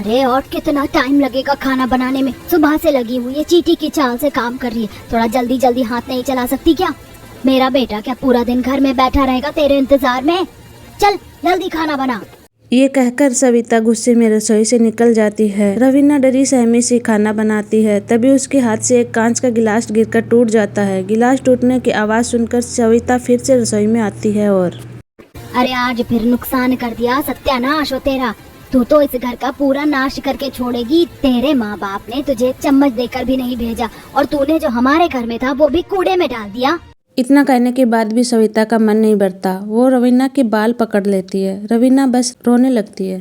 अरे और कितना टाइम लगेगा खाना बनाने में? सुबह से लगी हुई है, चींटी की चाल से काम कर रही है। थोड़ा जल्दी जल्दी हाथ नहीं चला सकती क्या? मेरा बेटा क्या पूरा दिन घर में बैठा रहेगा तेरे इंतजार में? चल जल्दी खाना बना। ये कहकर सविता गुस्से में रसोई से निकल जाती है। रवीना डरी सहमी सी खाना बनाती है। तभी उसके हाथ से एक कांच का गिलास गिरकर टूट जाता है। गिलास टूटने की आवाज सुनकर सविता फिर से रसोई में आती है और अरे आज फिर नुकसान कर दिया, सत्यानाश हो तेरा। तू तो इस घर का पूरा नाश करके छोड़ेगी। तेरे माँ बाप ने तुझे चम्मच देकर भी नहीं भेजा और तूने जो हमारे घर में था वो भी कूड़े में डाल दिया। इतना कहने के बाद भी सविता का मन नहीं भरता। वो रवीना के बाल पकड़ लेती है। रवीना बस रोने लगती है।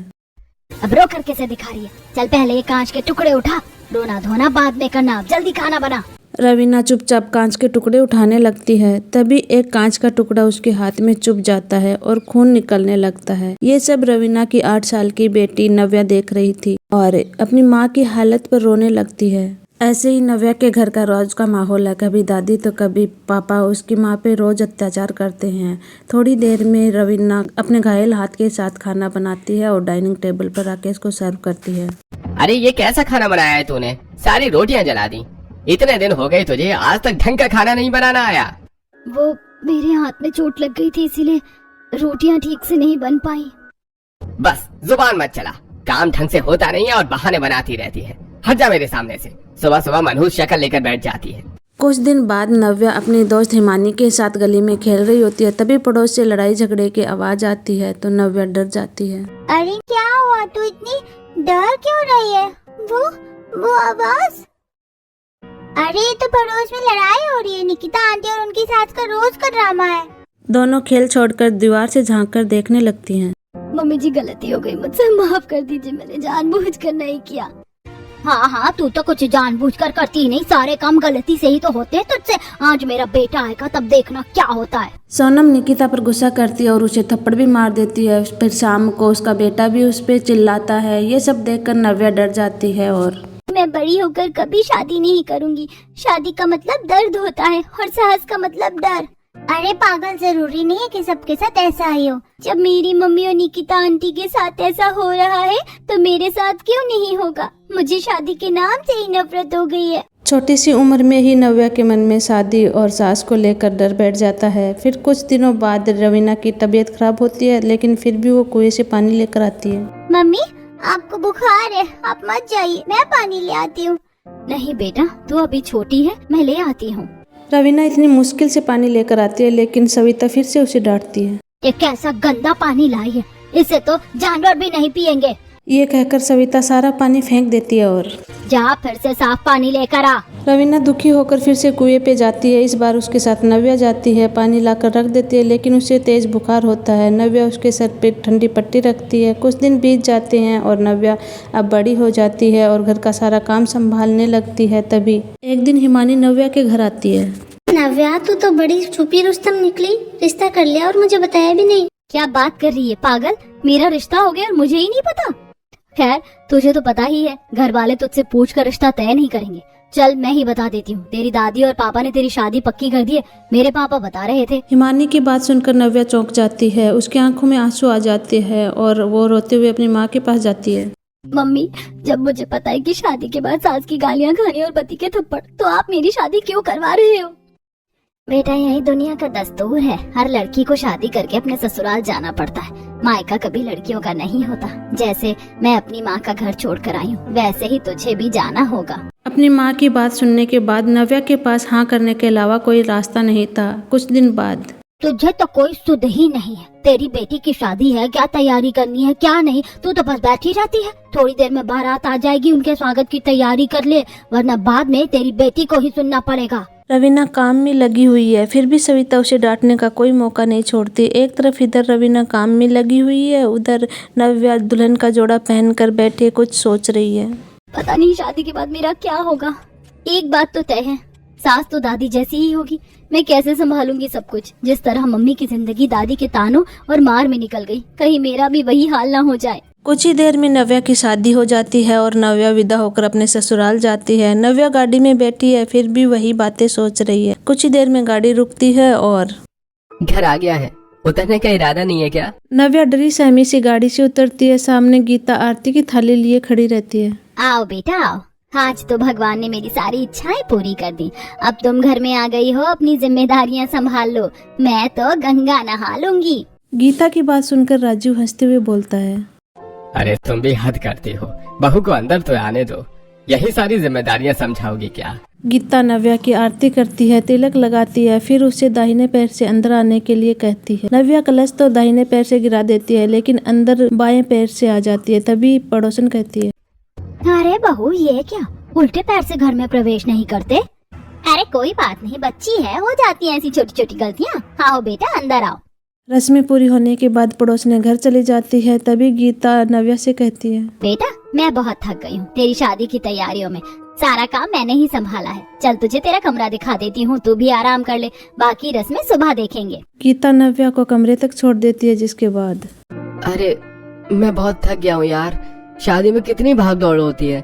अब रो कर कैसे दिखा रही है? चल पहले ये कांच के टुकड़े उठा, रोना धोना बाद में करना, अब जल्दी खाना बना। रवीना चुपचाप कांच के टुकड़े उठाने लगती है। तभी एक कांच का टुकड़ा उसके हाथ में चुभ जाता है और खून निकलने लगता है। ये सब रवीना की 8 साल की बेटी नव्या देख रही थी और अपनी माँ की हालत पर रोने लगती है। ऐसे ही नव्या के घर का रोज का माहौल है। कभी दादी तो कभी पापा उसकी माँ पे रोज अत्याचार करते हैं। थोड़ी देर में रवीना अपने घायल हाथ के साथ खाना बनाती है और डाइनिंग टेबल पर राकेश को सर्व करती है। अरे ये कैसा खाना बनाया है तूने? सारी रोटियां जला दी। इतने दिन हो गए तुझे, आज तक ढंग का खाना नहीं बनाना आया। वो मेरे हाथ में चोट लग गई थी, इसीलिए रोटियां ठीक से नहीं बन पाई। बस जुबान मत चला, काम ढंग से होता नहीं है और बहाने बनाती रहती है। हट जा मेरे सामने से। सुबह सुबह मनहूस शक्ल लेकर बैठ जाती है। कुछ दिन बाद नव्या अपनी दोस्त हिमानी के साथ गली में खेल रही होती है। तभी पड़ोस से लड़ाई झगड़े की आवाज आती है तो नव्या डर जाती है। अरे क्या हुआ? तू इतनी डर क्यों रही है? वो आवाज? अरे तो पड़ोस में लड़ाई हो रही है। निकिता आंटी और उनकी सास का रोज का ड्रामा है। दोनों खेल छोड़कर दीवार से झांककर देखने लगती हैं। मम्मी जी गलती हो गई, मुझसे माफ कर दीजिए, मैंने जानबूझकर नहीं किया। हाँ तू तो कुछ जानबूझकर करती नहीं, सारे काम गलती से ही तो होते हैं तुझसे। आज मेरा बेटा आएगा तब देखना क्या होता है। सोनम निकिता पर गुस्सा करती है और उसे थप्पड़ भी मार देती है। फिर शाम को उसका बेटा भी उस पर चिल्लाता है। ये सब देखकर नव्या डर जाती है और मैं बड़ी होकर कभी शादी नहीं करूंगी। शादी का मतलब दर्द होता है और साहस का मतलब डर। अरे पागल, जरूरी नहीं है कि सबके साथ ऐसा ही हो। जब मेरी मम्मी और निकिता आंटी के साथ ऐसा हो रहा है तो मेरे साथ क्यों नहीं होगा? मुझे शादी के नाम से ही नफरत हो गई है। छोटी सी उम्र में ही नव्या के मन में शादी और सास को लेकर डर बैठ जाता है। फिर कुछ दिनों बाद रवीना की तबीयत खराब होती है, लेकिन फिर भी वो कुएं से पानी लेकर आती है। मम्मी आपको बुखार है, आप मत जाइए, मैं पानी ले आती हूँ। नहीं बेटा, तू अभी छोटी है, मैं ले आती हूँ। रवीना इतनी मुश्किल से पानी लेकर आती है, लेकिन सविता फिर से उसे डांटती है। ये कैसा गंदा पानी लाई है, इसे तो जानवर भी नहीं पिएंगे। ये कहकर सविता सारा पानी फेंक देती है और जा फिर से साफ पानी लेकर आ। रवीना दुखी होकर फिर से कुएं पे जाती है। इस बार उसके साथ नव्या जाती है। पानी लाकर रख देती है, लेकिन उसे तेज बुखार होता है। नव्या उसके सर पे ठंडी पट्टी रखती है। कुछ दिन बीत जाते हैं और नव्या अब बड़ी हो जाती है और घर का सारा काम संभालने लगती है। तभी एक दिन हिमानी नव्या के घर आती है। नव्या, तू तो बड़ी छुपी रुस्तम निकली, रिश्ता कर लिया और मुझे बताया भी नहीं। क्या बात कर रही है पागल? मेरा रिश्ता हो गया और मुझे ही नहीं पता? खैर तुझे तो पता ही है, घर वाले तुझसे पूछ कर रिश्ता तय नहीं करेंगे। चल मैं ही बता देती हूँ, तेरी दादी और पापा ने तेरी शादी पक्की कर दी है, मेरे पापा बता रहे थे। हिमानी की बात सुनकर नव्या चौंक जाती है। उसकी आंखों में आंसू आ जाते हैं और वो रोते हुए अपनी माँ के पास जाती है। मम्मी, जब मुझे पता है कि शादी के बाद सास की गालियाँ खानी और पति के थप्पड़, तो आप मेरी शादी क्यों करवा रहे हो? बेटा यही दुनिया का दस्तूर है, हर लड़की को शादी करके अपने ससुराल जाना पड़ता है। मायका कभी लड़कियों का नहीं होता। जैसे मैं अपनी माँ का घर छोड़कर आई हूँ, वैसे ही तुझे भी जाना होगा। अपनी माँ की बात सुनने के बाद नव्या के पास हाँ करने के अलावा कोई रास्ता नहीं था। कुछ दिन बाद तुझे तो कोई सुध ही नहीं है। तेरी बेटी की शादी है, क्या तैयारी करनी है क्या नहीं, तू तो बस बैठी रहती है। थोड़ी देर में बारात आ जाएगी, उनके स्वागत की तैयारी कर ले, वरना बाद में तेरी बेटी को ही सुनना पड़ेगा। रवीना काम में लगी हुई है, फिर भी सविता उसे डांटने का कोई मौका नहीं छोड़ती। एक तरफ इधर रवीना काम में लगी हुई है, उधर नव्या दुल्हन का जोड़ा पहनकर बैठे कुछ सोच रही है। पता नहीं शादी के बाद मेरा क्या होगा। एक बात तो तय है, सास तो दादी जैसी ही होगी। मैं कैसे संभालूंगी सब कुछ? जिस तरह मम्मी की जिंदगी दादी के तानों और मार में निकल गई, कहीं मेरा भी वही हाल ना हो जाए। कुछ ही देर में नव्या की शादी हो जाती है और नव्या विदा होकर अपने ससुराल जाती है। नव्या गाड़ी में बैठी है, फिर भी वही बातें सोच रही है। कुछ ही देर में गाड़ी रुकती है और घर आ गया है, उतरने का इरादा नहीं है क्या? नव्या डरी सहमी सी गाड़ी से उतरती है। सामने गीता आरती की थाली लिए खड़ी रहती है। आओ बेटा आओ, आज तो भगवान ने मेरी सारी इच्छाएं पूरी कर दी। अब तुम घर में आ गई हो, अपनी जिम्मेदारियां संभाल लो, मैं तो गंगा नहा लूंगी। गीता की बात सुनकर राजू हंसते हुए बोलता है, अरे तुम भी हद करती हो, बहू को अंदर तो आने दो, यही सारी जिम्मेदारियां समझाओगी क्या? गीता नव्या की आरती करती है, तिलक लगाती है, फिर उसे दाहिने पैर से अंदर आने के लिए कहती है। नव्या कलश तो दाहिने पैर से गिरा देती है, लेकिन अंदर बाएं पैर से आ जाती है। तभी पड़ोसन कहती है, अरे बहू ये क्या, उल्टे पैर से घर में प्रवेश नहीं करते? अरे कोई बात नहीं, बच्ची है, हो जाती है ऐसी छोटी छोटी गलतियाँ। आओ बेटा अंदर आओ। रस्में पूरी होने के बाद पड़ोसने घर चली जाती है। तभी गीता नव्या से कहती है, बेटा मैं बहुत थक गई हूँ तेरी शादी की तैयारियों में, सारा काम मैंने ही संभाला है। चल तुझे तेरा कमरा दिखा देती हूँ, तू भी आराम कर ले, बाकी रस्में सुबह देखेंगे। गीता नव्या को कमरे तक छोड़ देती है, जिसके बाद अरे मैं बहुत थक गया हूँ यार, शादी में कितनी भाग दौड़ होती है।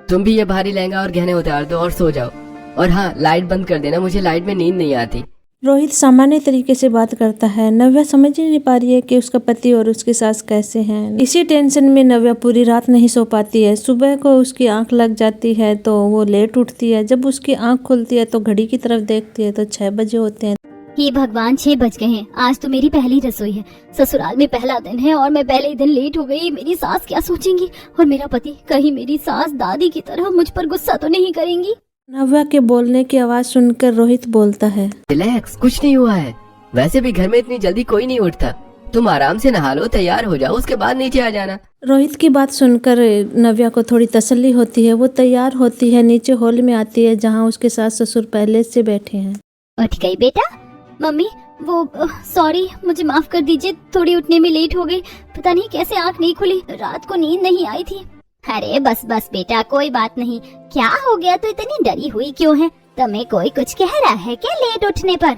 तुम भी ये भारी लहंगा और गहने उतार दो और सो जाओ। और हाँ, लाइट बंद कर देना, मुझे लाइट में नींद नहीं आती। रोहित सामान्य तरीके से बात करता है। नव्या समझ ही नहीं पा रही है कि उसका पति और उसकी सास कैसे हैं। इसी टेंशन में नव्या पूरी रात नहीं सो पाती है। सुबह को उसकी आंख लग जाती है तो वो लेट उठती है। जब उसकी आंख खुलती है तो घड़ी की तरफ देखती है तो 6 बजे होते हैं। हे भगवान, 6 बज गए हैं। आज तो मेरी पहली रसोई है, ससुराल में पहला दिन है और मैं पहले ही दिन लेट हो गई। मेरी सास क्या सोचेंगी और मेरा पति, कहीं मेरी सास दादी की तरह मुझ पर गुस्सा तो नहीं करेंगी? नव्या के बोलने की आवाज सुनकर रोहित बोलता है, रिलैक्स, कुछ नहीं हुआ है। वैसे भी घर में इतनी जल्दी कोई नहीं उठता। तुम आराम से नहा लो, तैयार हो जाओ, उसके बाद नीचे आ जाना। रोहित की बात सुनकर नव्या को थोड़ी तसल्ली होती है। वो तैयार होती है, नीचे हॉल में आती है जहाँ उसके सास ससुर पहले से बैठे हैं। उठ गई बेटा? मम्मी वो सॉरी, मुझे माफ कर दीजिए, थोड़ी उठने में लेट हो गई। पता नहीं कैसे आंख नहीं खुली, रात को नींद नहीं आई थी। अरे बस बस बेटा, कोई बात नहीं। क्या हो गया, तो इतनी डरी हुई क्यों है? तुम्हें कोई कुछ कह रहा है क्या लेट उठने पर?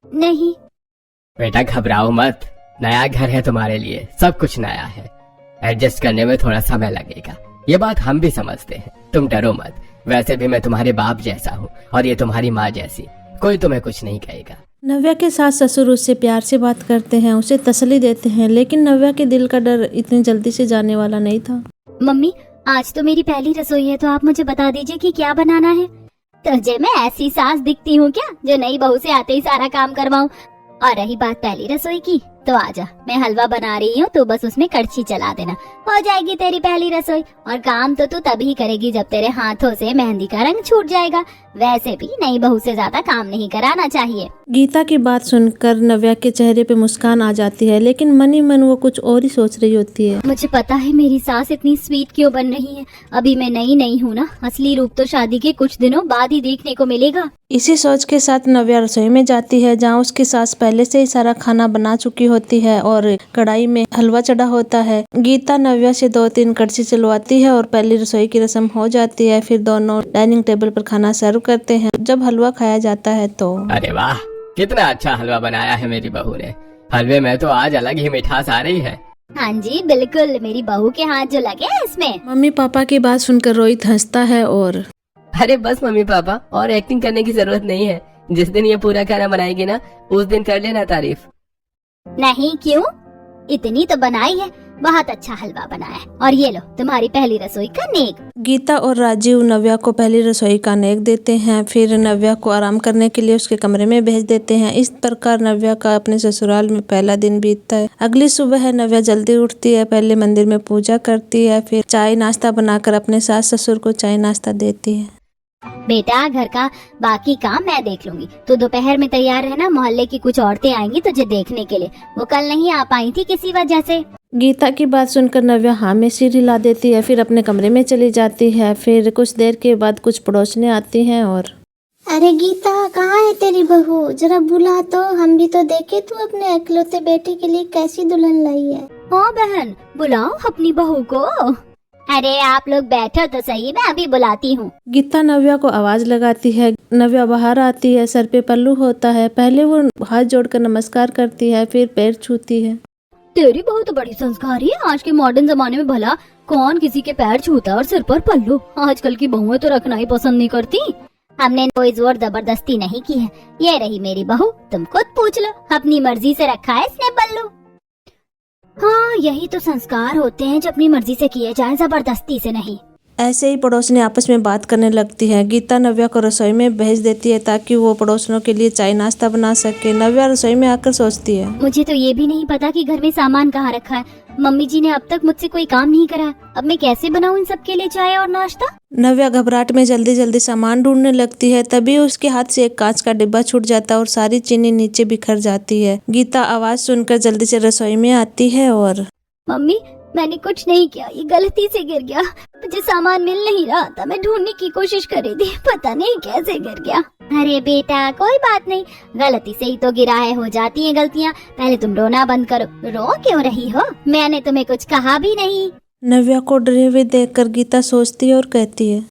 नहीं बेटा घबराओ मत, नया घर है तुम्हारे लिए, सब कुछ नया है, एडजस्ट करने में थोड़ा समय लगेगा। ये बात हम भी समझते हैं, तुम डरो मत। वैसे भी मैं तुम्हारे बाप जैसा हूँ और ये तुम्हारी माँ जैसी, कोई तुम्हें कुछ नहीं कहेगा। नव्या के सास ससुर उससे प्यार से बात करते हैं, उसे तसल्ली देते हैं, लेकिन नव्या के दिल का डर इतनी जल्दी से जाने वाला नहीं था। मम्मी, आज तो मेरी पहली रसोई है, तो आप मुझे बता दीजिए कि क्या बनाना है। तुझे मैं ऐसी सास दिखती हूँ क्या जो नई बहू से आते ही सारा काम करवाऊँ? और रही बात पहली रसोई की, तो आजा, मैं हलवा बना रही हूँ, तो बस उसमें कड़छी चला देना, हो जाएगी तेरी पहली रसोई। और काम तो तू तभी करेगी जब तेरे हाथों से मेहंदी का रंग छूट जाएगा। वैसे भी नई बहू से ज्यादा काम नहीं कराना चाहिए। गीता की बात सुनकर नव्या के चेहरे पे मुस्कान आ जाती है, लेकिन मन ही मन वो कुछ और ही सोच रही होती है। मुझे पता है मेरी सास इतनी स्वीट क्यों बन रही है। अभी मैं नई हूँ ना, असली रूप तो शादी के कुछ दिनों बाद ही देखने को मिलेगा। इसी सोच के साथ नव्या रसोई में जाती है, जहाँ उसकी सास पहले से ही सारा खाना बना चुकी होती है और कढ़ाई में हलवा चढ़ा होता है। गीता नव्या से 2-3 कड़छी चलवाती है और पहली रसोई की रस्म हो जाती है। फिर दोनों डाइनिंग टेबल पर खाना सर्व करते हैं। जब हलवा खाया जाता है तो अरे वाह, कितना अच्छा हलवा बनाया है मेरी बहू ने। हलवे में तो आज अलग ही मिठास आ रही है। हाँ जी बिल्कुल, मेरी बहू के हाथ जो लगे हैं इसमें। मम्मी पापा की बात सुनकर रोहित हंसता है और अरे बस मम्मी पापा, और एक्टिंग करने की जरूरत नहीं है। जिस दिन ये पूरा खाना बनाएगी ना, उस दिन कर लेना तारीफ। नहीं क्यों, इतनी तो बनाई है, बहुत अच्छा हलवा बनाया है। और ये लो तुम्हारी पहली रसोई का नेक। गीता और राजीव नव्या को पहली रसोई का नेक देते हैं। फिर नव्या को आराम करने के लिए उसके कमरे में भेज देते हैं। इस प्रकार नव्या का अपने ससुराल में पहला दिन बीतता है। अगली सुबह नव्या जल्दी उठती है, पहले मंदिर में पूजा करती है, फिर चाय नाश्ता बनाकर अपने सास ससुर को चाय नाश्ता देती है। बेटा घर का बाकी काम मैं देख लूंगी, तो दोपहर में तैयार रहना, मोहल्ले की कुछ औरतें आएंगी तुझे देखने के लिए। वो कल नहीं आ पाई थी किसी वजह से। गीता की बात सुनकर नव्या हाँ में सिर हिला देती है, फिर अपने कमरे में चली जाती है। फिर कुछ देर के बाद कुछ पड़ोसने आती हैं और अरे गीता, कहाँ है तेरी बहू? जरा बुला तो, हम भी तो देखे तू अपने इकलौते बेटे के लिए कैसी दुल्हन लाई है। हाँ बहन, बुलाओ अपनी बहू को। अरे आप लोग बैठो तो सही, मैं अभी बुलाती हूँ। गीता नव्या को आवाज लगाती है। नव्या बाहर आती है, सर पे पल्लू होता है। पहले वो हाथ जोड़कर नमस्कार करती है, फिर पैर छूती है। तेरी बहू तो बड़ी संस्कारी है। आज के मॉडर्न जमाने में भला कौन किसी के पैर छूता और सिर पर पल्लू। आजकल की बहुएं तो रखना ही पसंद नहीं करती। हमने कोई जोर जबरदस्ती नहीं की है। ये रही मेरी बहू, तुम खुद पूछ लो, अपनी मर्जी से रखा है इसने बल्लू। हाँ, यही तो संस्कार होते हैं जो अपनी मर्जी से किए जाए, जबरदस्ती से नहीं। ऐसे ही पड़ोसनी आपस में बात करने लगती है। गीता नव्या को रसोई में भेज देती है ताकि वो पड़ोसनों के लिए चाय नाश्ता बना सके। नव्या रसोई में आकर सोचती है, मुझे तो ये भी नहीं पता कि घर में सामान कहाँ रखा है। मम्मी जी ने अब तक मुझसे कोई काम नहीं करा, अब मैं कैसे बनाऊं इन सबके लिए चाय और नाश्ता। नव्या घबराहट में जल्दी जल्दी सामान ढूंढने लगती है। तभी उसके हाथ से एक कांच का डिब्बा छूट जाता है और सारी चीनी नीचे बिखर जाती है। गीता आवाज सुनकर जल्दी से रसोई में आती है और मम्मी, मैंने कुछ नहीं किया, ये गलती से गिर गया। मुझे सामान मिल नहीं रहा था, मैं ढूंढने की कोशिश कर रही थी, पता नहीं कैसे गिर गया। अरे बेटा कोई बात नहीं, गलती से ही तो गिरा है, हो जाती हैं गलतियाँ। पहले तुम रोना बंद करो। रो क्यों रही हो? मैंने तुम्हें कुछ कहा भी नहीं। नव्या को डरे हुए देखकर गीता सोचती है और कहती है,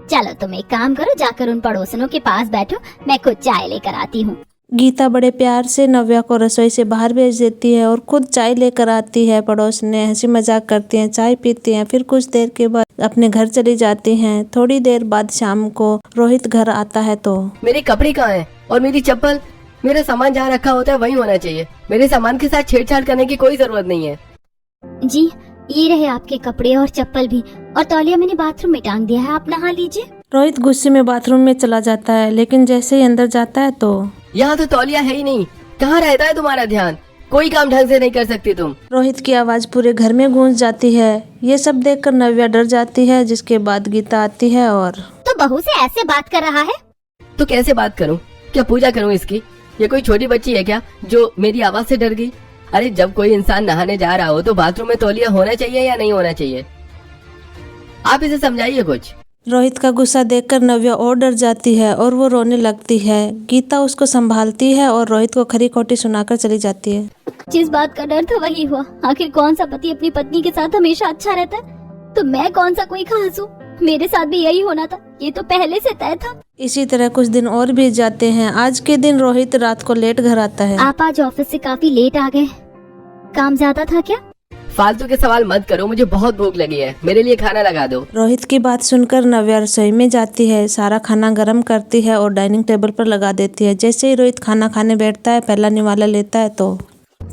चलो तुम एक काम करो, जाकर उन पड़ोसनों के पास बैठो, मैं खुद चाय लेकर आती हूँ। गीता बड़े प्यार से नव्या को रसोई से बाहर भेज देती है और खुद चाय लेकर आती है। पड़ोसने हंसी मजाक करती हैं, चाय पीती हैं, फिर कुछ देर के बाद अपने घर चली जाती हैं। थोड़ी देर बाद शाम को रोहित घर आता है तो मेरे कपड़े कहाँ हैं और मेरी चप्पल? मेरा सामान जहाँ रखा होता है वहीं होना चाहिए। मेरे सामान के साथ छेड़छाड़ करने की कोई जरूरत नहीं है। जी, ये रहे आपके कपड़े और चप्पल भी, और तौलिया मैंने बाथरूम में टांग दिया है, आप नहा लीजिए। रोहित गुस्से में बाथरूम में चला जाता है, लेकिन जैसे ही अंदर जाता है तो यहाँ तो तौलिया है ही नहीं। कहाँ रहता है तुम्हारा ध्यान? कोई काम ढंग से नहीं कर सकती तुम। रोहित की आवाज पूरे घर में गूंज जाती है। ये सब देखकर नव्या डर जाती है, जिसके बाद गीता आती है और तो बहू से ऐसे बात कर रहा है? तो कैसे बात करूँ? क्या पूजा करूँ इसकी? ये कोई छोटी बच्ची है क्या जो मेरी आवाज से डर गई? अरे जब कोई इंसान नहाने जा रहा हो तो बाथरूम में तौलिया होना चाहिए या नहीं होना चाहिए? आप इसे समझाइए कुछ। रोहित का गुस्सा देखकर नव्या और डर जाती है और वो रोने लगती है। गीता उसको संभालती है और रोहित को खरी खोटी सुनाकर चली जाती है। जिस बात का डर था वही हुआ। आखिर कौन सा पति अपनी पत्नी के साथ हमेशा अच्छा रहता है? तो मैं कौन सा कोई खास हूँ? मेरे साथ भी यही होना था, ये तो पहले से तय था। इसी तरह कुछ दिन और बीत जाते हैं। आज के दिन रोहित रात को लेट घर आता है। आप आज ऑफिस से काफी लेट आ गए, काम ज्यादा था क्या? फालतू के सवाल मत करो, मुझे बहुत भूख लगी है, मेरे लिए खाना लगा दो। रोहित की बात सुनकर नव्या रसोई में जाती है, सारा खाना गर्म करती है और डाइनिंग टेबल पर लगा देती है। जैसे ही रोहित खाना खाने बैठता है, पहला निवाला लेता है तो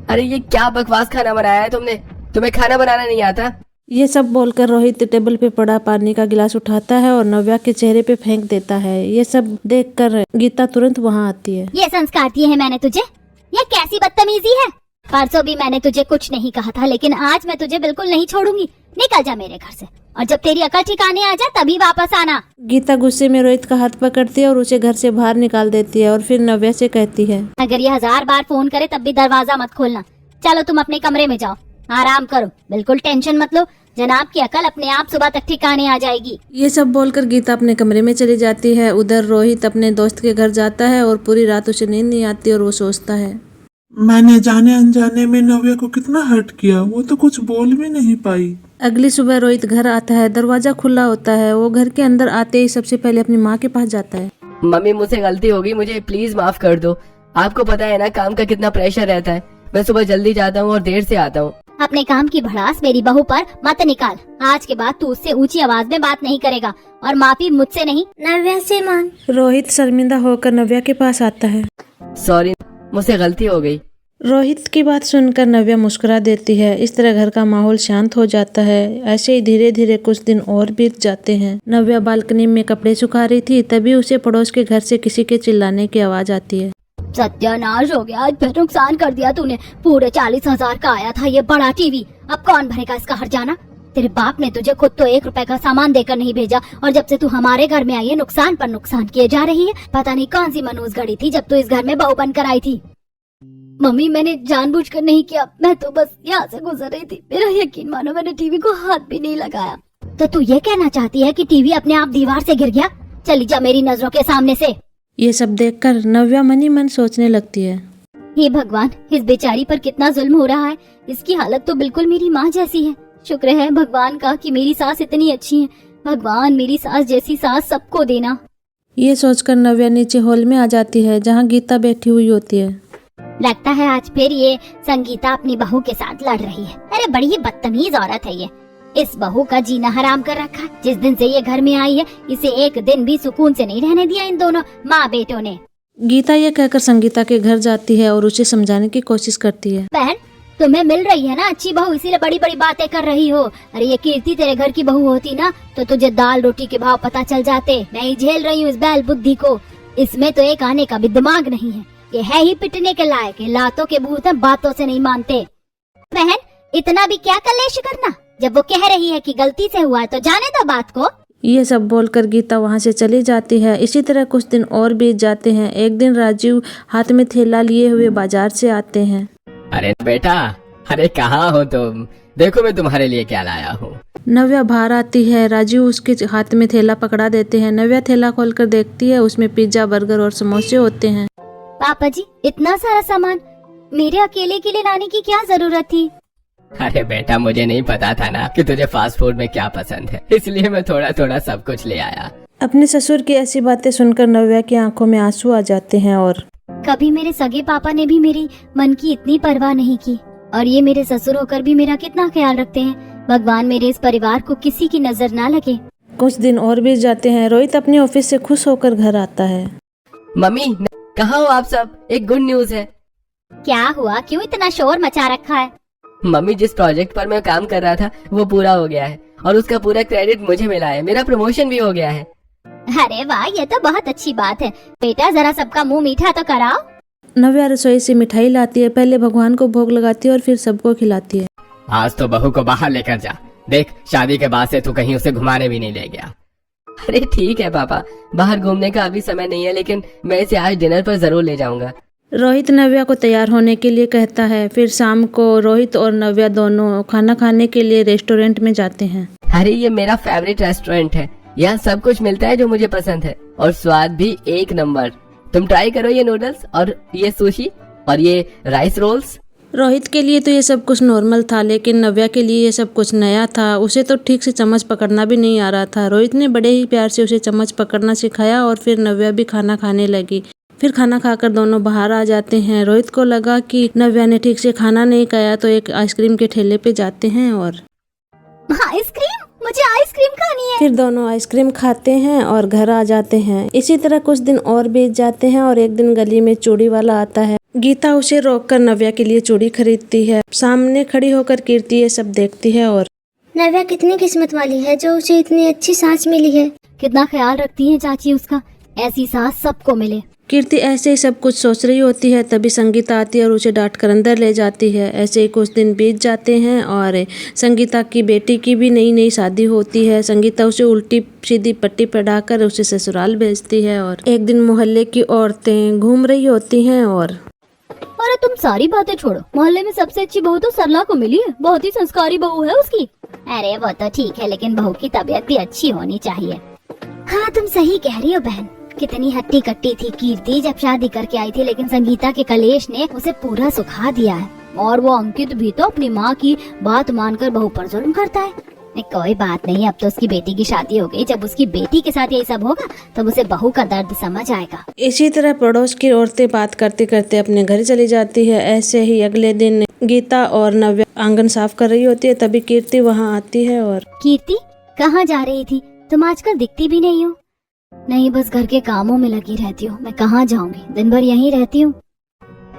अरे ये क्या बकवास खाना बनाया है तुमने? तुम्हें खाना बनाना नहीं आता? ये सब बोलकर रोहित टेबल पे पड़ा पानी का गिलास उठाता है और नव्या के चेहरे पे फेंक देता है। ये सब देखकर गीता तुरंत वहाँ आती है। ये संस्कार दिए है मैंने तुझे? ये कैसी बदतमीजी है? परसों भी मैंने तुझे कुछ नहीं कहा था, लेकिन आज मैं तुझे बिल्कुल नहीं छोड़ूंगी। निकल जा मेरे घर से, और जब तेरी अकल ठिकाने आ जाए तभी वापस आना। गीता गुस्से में रोहित का हाथ पकड़ती है और उसे घर से बाहर निकाल देती है और फिर नव्या से कहती है, अगर ये 1000 बार फोन करे तब भी दरवाजा मत खोलना। चलो तुम अपने कमरे में जाओ, आराम करो, बिल्कुल टेंशन मत लो। जनाब की अकल अपने आप सुबह तक ठिकाने आ जाएगी। ये सब बोलकर गीता अपने कमरे में चली जाती है। उधर रोहित अपने दोस्त के घर जाता है और पूरी रात उसे नींद नहीं आती और वो सोचता है, मैंने जाने अनजाने में नव्या को कितना हर्ट किया, वो तो कुछ बोल भी नहीं पाई। अगली सुबह रोहित घर आता है, दरवाजा खुला होता है। वो घर के अंदर आते ही सबसे पहले अपनी माँ के पास जाता है। मम्मी मुझसे गलती होगी, मुझे प्लीज माफ कर दो। आपको पता है ना काम का कितना प्रेशर रहता है। मैं सुबह जल्दी जाता हूँ और देर से आता हूँ। अपने काम की भड़ास मेरी बहू पर मत निकाल। आज के बाद तू उससे ऊंची आवाज में बात नहीं करेगा, और माफी मुझसे नहीं नव्या से मांग। रोहित शर्मिंदा होकर नव्या के पास आता है। सॉरी, मुझसे गलती हो गई। रोहित की बात सुनकर नव्या मुस्कुरा देती है। इस तरह घर का माहौल शांत हो जाता है। ऐसे ही धीरे धीरे कुछ दिन और बीत जाते हैं। नव्या बालकनी में कपड़े सुखा रही थी, तभी उसे पड़ोस के घर से किसी के चिल्लाने की आवाज आती है। सत्यानाश हो गया, आज फिर नुकसान कर दिया तूने। पूरे 40,000 का आया था ये बड़ा टीवी, अब कौन भरेगा इसका हर्जाना? तेरे बाप ने तुझे खुद तो 1 रुपए का सामान देकर नहीं भेजा, और जब से तू हमारे घर में आई है नुकसान पर नुकसान किए जा रही है। पता नहीं कौन सी मनूस घड़ी थी जब तू इस घर में बहू बनकर आई थी। मम्मी, मैंने जानबूझकर नहीं किया, मैं तो बस यहाँ से गुजर रही थी। मेरा यकीन मानो, मैंने टीवी को हाथ भी नहीं लगाया। तो तू ये कहना चाहती है कि टीवी अपने आप दीवार से गिर गया? चली जा मेरी नजरों के सामने से। ये सब देखकर नव्या मन ही मन सोचने लगती है, हे भगवान, इस बेचारी पर कितना जुल्म हो रहा है। इसकी हालत तो बिल्कुल मेरी माँ जैसी है। शुक्र है भगवान का कि मेरी सास इतनी अच्छी है। भगवान, मेरी सास जैसी सास सबको देना। ये सोचकर नव्या नीचे हॉल में आ जाती है, जहाँ गीता बैठी हुई होती है। लगता है आज फिर ये संगीता अपनी बहू के साथ लड़ रही है। अरे बड़ी ही बदतमीज औरत है ये। इस बहू का जीना हराम कर रखा है। जिस दिन से ये घर में आई है इसे एक दिन भी सुकून से नहीं रहने दिया इन दोनों माँ बेटों ने। गीता ये कहकर संगीता के घर जाती है और उसे समझाने की कोशिश करती है। बहन तुम्हें मिल रही है ना अच्छी बहू, इसीलिए बड़ी बड़ी बातें कर रही हो। अरे ये कीर्ति तेरे घर की बहू होती ना तो तुझे दाल रोटी के भाव पता चल जाते। मैं ही झेल रही हूँ इस बैल बुद्धि को। इसमें तो एक आने का भी दिमाग नहीं है। ये है ही पिटने के लायक। लातों के भूत हैं, बातों से नहीं मानते। बहन इतना भी क्या कलेश करना, जब वो कह रही है कि गलती से हुआ है तो जाने दो बात को। ये सब बोलकर गीता वहाँ से चली जाती है। इसी तरह कुछ दिन और बीत जाते हैं। एक दिन राजीव हाथ में थैला लिए हुए बाजार से आते हैं। अरे बेटा, अरे कहाँ हो तुम? देखो मैं तुम्हारे लिए क्या लाया हूँ। नव्या बाहर आती है। राजीव उसके हाथ में थैला पकड़ा देते हैं। नव्या थैला खोलकर देखती है, उसमें पिज्जा, बर्गर और समोसे होते हैं। पापा जी इतना सारा सामान मेरे अकेले के लिए लाने की क्या जरूरत थी? अरे बेटा, मुझे नहीं पता था ना कि तुझे फास्ट फूड में क्या पसंद है, इसलिए मैं थोड़ा थोड़ा सब कुछ ले आया। अपने ससुर की ऐसी बातें सुनकर नव्या की आंखों में आंसू आ जाते हैं। और कभी मेरे सगे पापा ने भी मेरी मन की इतनी परवाह नहीं की, और ये मेरे ससुर होकर भी मेरा कितना ख्याल रखते हैं। भगवान मेरे इस परिवार को किसी की नजर ना लगे। कुछ दिन और बीत जाते हैं। रोहित अपने ऑफिस से खुश होकर घर आता है। मम्मी कहाँ हो आप सब? एक गुड न्यूज है। क्या हुआ, क्यों इतना शोर मचा रखा है? मम्मी, जिस प्रोजेक्ट पर मैं काम कर रहा था वो पूरा हो गया है और उसका पूरा क्रेडिट मुझे मिला है। मेरा प्रमोशन भी हो गया है। अरे वाह, ये तो बहुत अच्छी बात है। बेटा जरा सबका मुंह मीठा तो कराओ। नव्या रसोई से मिठाई लाती है। पहले भगवान को भोग लगाती है और फिर सबको खिलाती है। आज तो बहू को बाहर लेकर जा। देख, शादी के बाद से तू कहीं उसे घुमाने भी नहीं ले गया। अरे ठीक है पापा, बाहर घूमने का अभी समय नहीं है, लेकिन मैं इसे आज डिनर पर जरूर ले जाऊंगा। रोहित नव्या को तैयार होने के लिए कहता है। फिर शाम को रोहित और नव्या दोनों खाना खाने के लिए रेस्टोरेंट में जाते हैं। अरे ये मेरा फेवरेट रेस्टोरेंट है। यहाँ सब कुछ मिलता है जो मुझे पसंद है और स्वाद भी एक नंबर। तुम ट्राई करो ये नूडल्स और ये सुशी और ये राइस रोल्स। रोहित के लिए तो ये सब कुछ नॉर्मल था, लेकिन नव्या के लिए ये सब कुछ नया था। उसे तो ठीक से चम्मच पकड़ना भी नहीं आ रहा था। रोहित ने बड़े ही प्यार से उसे चम्मच पकड़ना सिखाया और फिर नव्या भी खाना खाने लगी। फिर खाना खाकर दोनों बाहर आ जाते हैं। रोहित को लगा कि नव्या ने ठीक से खाना नहीं खाया तो एक आइसक्रीम के ठेले पे जाते हैं और आइसक्रीम, मुझे आइसक्रीम खानी है। फिर दोनों आइसक्रीम खाते हैं और घर आ जाते हैं। इसी तरह कुछ दिन और बीत जाते हैं और एक दिन गली में चूड़ी वाला आता है। गीता उसे रोककर नव्या के लिए चूड़ी खरीदती है। सामने खड़ी होकर कीर्ति ये सब देखती है और नव्या कितनी किस्मत वाली है जो उसे इतनी अच्छी सास मिली है। कितना ख्याल रखती है चाची उसका। ऐसी सास सबको मिले। कीर्ति ऐसे ही सब कुछ सोच रही होती है, तभी संगीता आती है और उसे डांट कर अंदर ले जाती है। ऐसे ही कुछ दिन बीत जाते हैं और संगीता की बेटी की भी नई नई शादी होती है। संगीता उसे उल्टी सीधी पट्टी पढ़ाकर उसे ससुराल भेजती है। और एक दिन मोहल्ले की औरतें घूम रही होती हैं और अरे तुम सारी बातें छोड़ो, मोहल्ले में सबसे अच्छी बहू तो सरला को मिली है। बहुत ही संस्कारी बहू है उसकी। अरे वो तो ठीक है, लेकिन बहू की तबीयत भी अच्छी होनी चाहिए। हाँ तुम सही कह रही हो बहन। कितनी हट्टी कट्टी थी कीर्ति जब शादी करके आई थी, लेकिन संगीता के कलेश ने उसे पूरा सुखा दिया है। और वो अंकित भी तो अपनी माँ की बात मानकर बहू पर जुल्म करता है। कोई बात नहीं, अब तो उसकी बेटी की शादी हो गई। जब उसकी बेटी के साथ यही सब होगा तब उसे बहू का दर्द समझ आएगा। इसी तरह पड़ोस की औरतें बात करते करते अपने घर चली जाती है। ऐसे ही अगले दिन गीता और नव्या आंगन साफ कर रही होती है, तभी कीर्ति वहाँ आती है और कीर्ति कहाँ जा रही थी? तुम आजकल दिखती भी नहीं हो। नहीं, बस घर के कामों में लगी रहती हो। मैं कहाँ जाऊंगी, दिन भर यहीं रहती हूँ।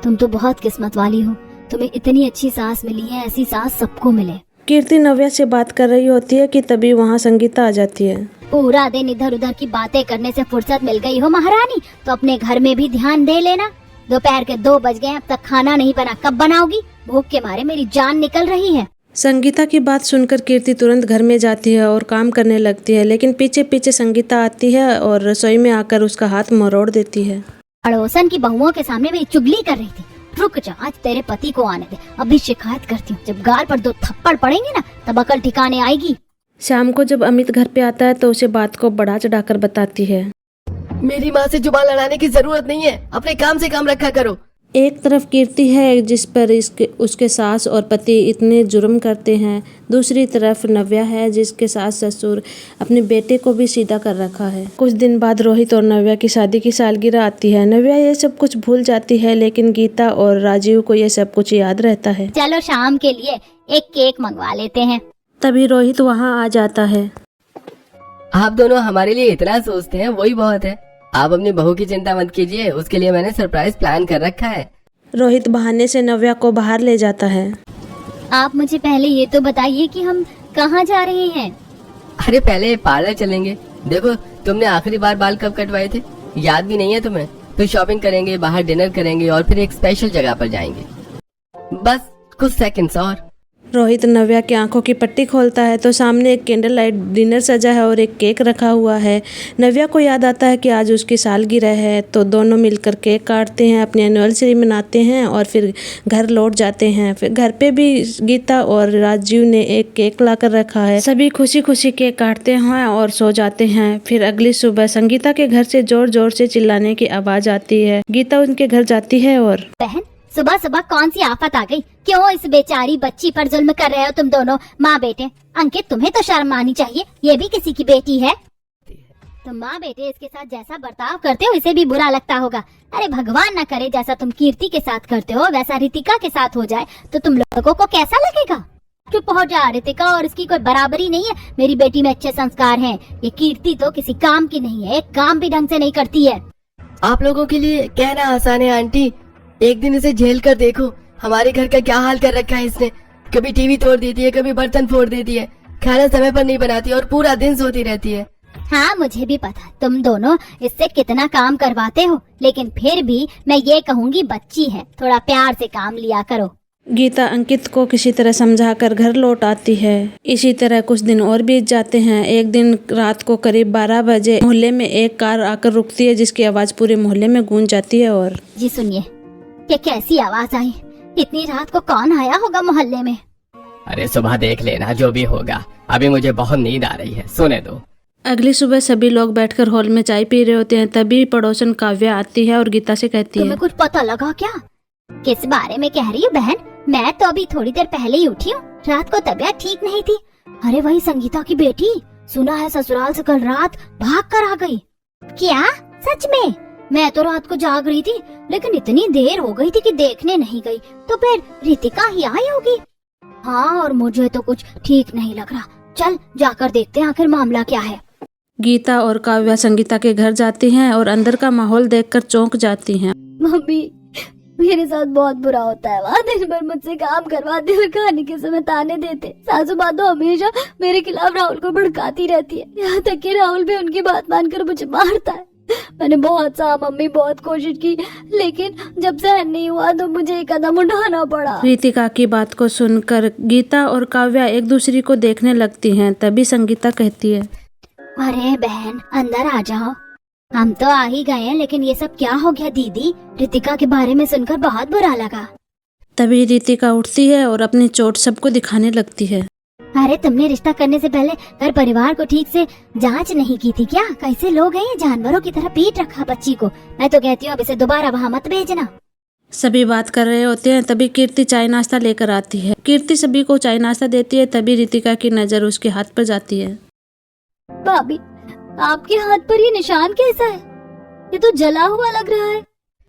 तुम तो बहुत किस्मत वाली हो, तुम्हें इतनी अच्छी सास मिली है। ऐसी सास सबको मिले। कीर्ति नव्या से बात कर रही होती है कि तभी वहाँ संगीता आ जाती है। पूरा दिन इधर उधर की बातें करने से फुर्सत मिल गई हो महारानी, तो अपने घर में भी ध्यान दे लेना। दोपहर के 2 बज गए, अब तक खाना नहीं बना, कब बनाओगी? भूख के मारे मेरी जान निकल रही है। संगीता की बात सुनकर कीर्ति तुरंत घर में जाती है और काम करने लगती है, लेकिन पीछे पीछे संगीता आती है और रसोई में आकर उसका हाथ मरोड़ देती है। अड़ोसन की बहुओं के सामने मेरी चुगली कर रही थी। रुक जा, आज तेरे पति को आने दे, अभी शिकायत करती हूँ। जब गाल पर 2 थप्पड़ पड़ेंगे ना तब अकल ठिकाने आएगी। शाम को जब अमित घर पे आता है तो उसे बात को बढ़ा चढ़ाकर बताती है। मेरी माँ से जुबान लड़ाने की जरूरत नहीं है, अपने काम से काम रखा करो। एक तरफ कीर्ति है जिस पर उसके सास और पति इतने जुर्म करते हैं, दूसरी तरफ नव्या है जिसके सास ससुर अपने बेटे को भी सीधा कर रखा है। कुछ दिन बाद रोहित और नव्या की शादी की सालगिरह आती है। नव्या ये सब कुछ भूल जाती है, लेकिन गीता और राजीव को ये सब कुछ याद रहता है। चलो शाम के लिए एक केक मंगवा लेते हैं। तभी रोहित वहाँ आ जाता है। आप दोनों हमारे लिए इतना सोचते हैं, वही बहुत है। आप अपनी बहू की चिंता मत कीजिए, उसके लिए मैंने सरप्राइज प्लान कर रखा है। रोहित बहाने से नव्या को बाहर ले जाता है। आप मुझे पहले ये तो बताइए कि हम कहाँ जा रहे हैं। अरे पहले पार्लर चलेंगे। देखो, तुमने आखिरी बार बाल कब कटवाए थे, याद भी नहीं है तुम्हें। फिर शॉपिंग करेंगे, बाहर डिनर करेंगे और फिर एक स्पेशल जगह पर जाएंगे। बस कुछ सेकंड्स और। रोहित नव्या की आंखों की पट्टी खोलता है तो सामने एक कैंडल लाइट डिनर सजा है और एक केक रखा हुआ है। नव्या को याद आता है कि आज उसकी सालगिरह है, तो दोनों मिलकर केक काटते हैं, अपनी एनिवर्सरी मनाते हैं और फिर घर लौट जाते हैं। फिर घर पे भी गीता और राजीव ने एक केक लाकर रखा है। सभी खुशी खुशी केक काटते हैं और सो जाते हैं। फिर अगली सुबह संगीता के घर से जोर जोर से चिल्लाने की आवाज आती है। गीता उनके घर जाती है और बहन, सुबह सुबह कौन सी आफत आ गई? क्यों इस बेचारी बच्ची पर जुल्म कर रहे हो तुम दोनों माँ बेटे? अंकित, तुम्हें तो शर्म आनी चाहिए, ये भी किसी की बेटी है। तुम माँ बेटे इसके साथ जैसा बर्ताव करते हो इसे भी बुरा लगता होगा। अरे भगवान न करे जैसा तुम कीर्ति के साथ करते हो वैसा रितिका के साथ हो जाए तो तुम लोगों को कैसा लगेगा? चुप हो जा रितिका, और इसकी कोई बराबरी नहीं है। मेरी बेटी में अच्छे संस्कार हैं। ये कीर्ति तो किसी काम की नहीं है, एक काम भी ढंग से नहीं करती है। आप लोगों के लिए कहना आसान है आंटी, एक दिन इसे झेल कर देखो। हमारे घर का क्या हाल कर रखा है इसने। कभी टीवी तोड़ देती है, कभी बर्तन फोड़ देती है, खाना समय पर नहीं बनाती और पूरा दिन सोती रहती है। हाँ, मुझे भी पता तुम दोनों इससे कितना काम करवाते हो, लेकिन फिर भी मैं ये कहूँगी बच्ची है, थोड़ा प्यार से काम लिया करो। गीता अंकित को किसी तरह समझाकर घर लौट आती है। इसी तरह कुछ दिन और बीत जाते हैं। एक दिन रात को करीब 12 बजे मोहल्ले में एक कार आकर रुकती है जिसकी आवाज पूरे मोहल्ले में गूंज जाती है। और जी सुनिए, ये कैसी आवाज आई? इतनी रात को कौन आया होगा मोहल्ले में? अरे सुबह देख लेना जो भी होगा, अभी मुझे बहुत नींद आ रही है, सोने दो। अगली सुबह सभी लोग बैठकर हॉल में चाय पी रहे होते हैं। तभी पड़ोसन काव्या आती है और गीता से कहती है, तुम्हें कुछ पता लगा क्या? किस बारे में कह रही हो बहन? मैं तो अभी थोड़ी देर पहले ही उठी हूँ। रात को तबीयत ठीक नहीं थी। अरे वही संगीता की बेटी, सुना है ससुराल से कल रात भाग कर आ गई। क्या सच में? मैं तो रात को जाग रही थी, लेकिन इतनी देर हो गई थी कि देखने नहीं गई। तो फिर रितिका ही आई होगी। हाँ, और मुझे तो कुछ ठीक नहीं लग रहा। चल जाकर देखते हैं आखिर मामला क्या है। गीता और काव्या संगीता के घर जाती हैं और अंदर का माहौल देखकर चौंक जाती हैं। मम्मी, मेरे साथ बहुत बुरा होता है। वहाँ दिन भर मुझसे काम करवाते और खाने के समय ताने देते। सासू माँ तो हमेशा मेरे खिलाफ राहुल को भड़काती रहती है, यहाँ तक कि राहुल भी उनकी बात मानकर मुझे मारता है। मैंने बहुत सा मम्मी बहुत कोशिश की, लेकिन जब सहन नहीं हुआ तो मुझे एक कदम उठाना पड़ा। रितिका की बात को सुनकर गीता और काव्या एक दूसरे को देखने लगती हैं। तभी संगीता कहती है, अरे बहन, अंदर आ जाओ। हम तो आ ही गए हैं, लेकिन ये सब क्या हो गया दीदी? रितिका के बारे में सुनकर बहुत बुरा लगा। तभी रितिका उठती है और अपनी चोट सबको दिखाने लगती है। अरे तुमने रिश्ता करने से पहले घर परिवार को ठीक से जांच नहीं की थी क्या? कैसे लोग हैं ये, जानवरों की तरह पीट रखा बच्ची को। मैं तो कहती हूँ अब इसे दोबारा वहाँ मत भेजना। सभी बात कर रहे होते हैं। तभी कीर्ति चाय नाश्ता लेकर आती है। कीर्ति सभी को चाय नाश्ता देती है। तभी रितिका की नजर उसके हाथ पर जाती है। भाभी, आपके हाथ पर ये निशान कैसा है? ये तो जला हुआ लग रहा है।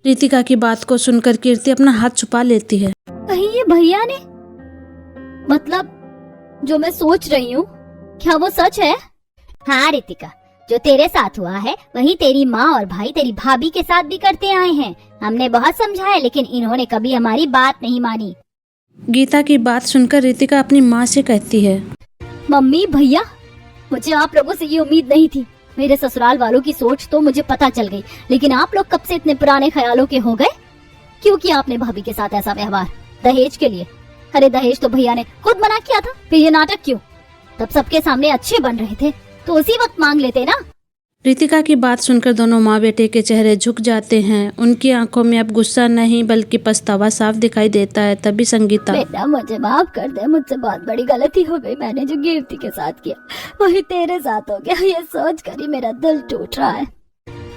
रितिका की बात को सुनकर कीर्ति अपना हाथ छुपा लेती है। कहीं ये भैया ने, मतलब जो मैं सोच रही हूँ, क्या वो सच है? हाँ रितिका, जो तेरे साथ हुआ है वही तेरी माँ और भाई तेरी भाभी के साथ भी करते आए हैं। हमने बहुत समझाया, लेकिन इन्होंने कभी हमारी बात नहीं मानी। गीता की बात सुनकर रितिका अपनी माँ से कहती है, मम्मी भैया, मुझे आप लोगों से ये उम्मीद नहीं थी। मेरे ससुराल वालों की सोच तो मुझे पता चल गई, लेकिन आप लोग कब से इतने पुराने ख्यालों के हो गए? क्यों किया आपने भाभी के साथ ऐसा व्यवहार? दहेज के लिए? अरे दहेज तो भैया ने खुद मना किया था, फिर ये नाटक क्यों? तब सबके सामने अच्छे बन रहे थे तो उसी वक्त मांग लेते ना। रितिका की बात सुनकर दोनों माँ बेटे के चेहरे झुक जाते हैं। उनकी आंखों में अब गुस्सा नहीं बल्कि पछतावा साफ दिखाई देता है। तभी संगीता, बेटा मुझे माफ कर दे, मुझसे बहुत बड़ी गलती हो गई। मैंने जो कीर्ति के साथ किया वही तेरे साथ हो गया, ये सोच कर ही मेरा दिल टूट रहा है।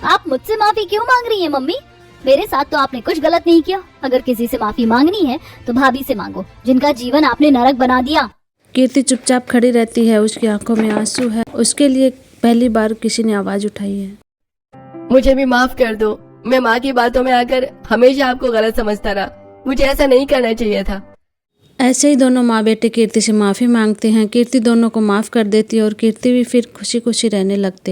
आप मुझसे माफी क्यों मांग रही हैं मम्मी? मेरे साथ तो आपने कुछ गलत नहीं किया। अगर किसी से माफी मांगनी है तो भाभी से मांगो, जिनका जीवन आपने नरक बना दिया। कीर्ति चुपचाप खड़ी रहती है। उसकी आंखों में आंसू है। उसके लिए पहली बार किसी ने आवाज उठाई है। मुझे भी माफ कर दो। मैं माँ की बातों में आकर हमेशा आपको गलत समझता रहा। मुझे ऐसा नहीं करना चाहिए था। ऐसे ही दोनों माँ बेटे कीर्ति से माफी मांगते हैं। कीर्ति दोनों को माफ कर देती है और कीर्ति भी फिर खुशी खुशी रहने लगते हैं।